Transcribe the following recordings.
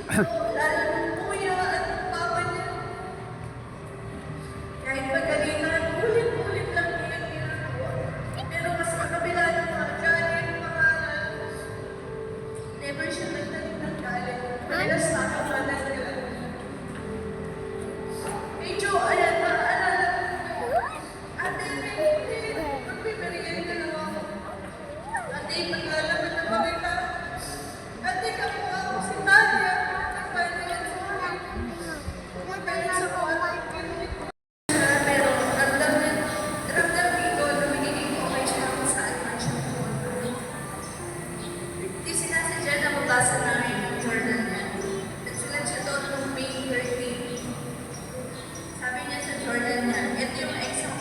lalo ng kuya at ng papa niya. Kahit pagalitan, ulit-ulit lang niya ang ginagawa. Pero mas makabila ng mga galing, pangalan, never siya nagtanim ng galing. Madalas nakakapalan nila. Medyo, ayan, naaalala ko. Ate, magpipiriyan ka lang ako. Ate, maglalaman na ba kita? Ate, kamukha ako si Nadia. Nagpanayan sa akin. Nagpanayan sa akin. Pero ramdam dito na magiging okay siya kung saan man siya pumunta. Di sinasadya na mabasa namin yung journal niya. Nagsulat siya doon noong May 13. Sabi niya sa journal niya, ito yung exam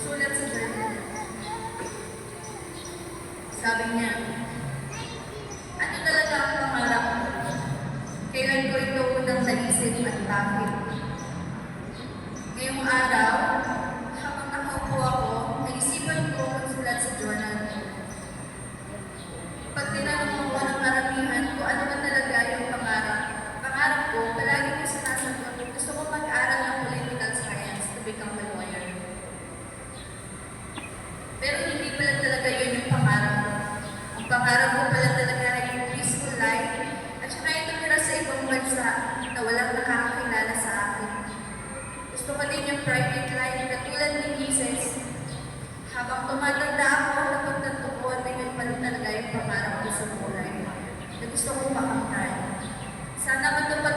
sulat sa journal niya. Sabi niya, ano talaga ang pangarap ko? Kailan ko ito unang naisip at bakit? Ngayong araw, habang nakaupo ako, naisipan ko magsulat sa journal ko. Pag tinanong ako ng karamihan kung ano ba talaga yung pangarap ko, palagi ko sinasagot, gusto ko mag-aral ng political science to become a lawyer. Pero hindi pala talaga yun yung pangarap ko. Ang pangarap ko pala talaga ay yung peaceful life at saka yung tumira sa ibang bansa na walang nakakakilala sa akin. Gusto ko din yung private life katulad ni Mrs. Habang tumatanda ako, napagtanto ko na yun pala talaga yung pangarap ko sa buhay na gusto kong makamtan. Sana matupad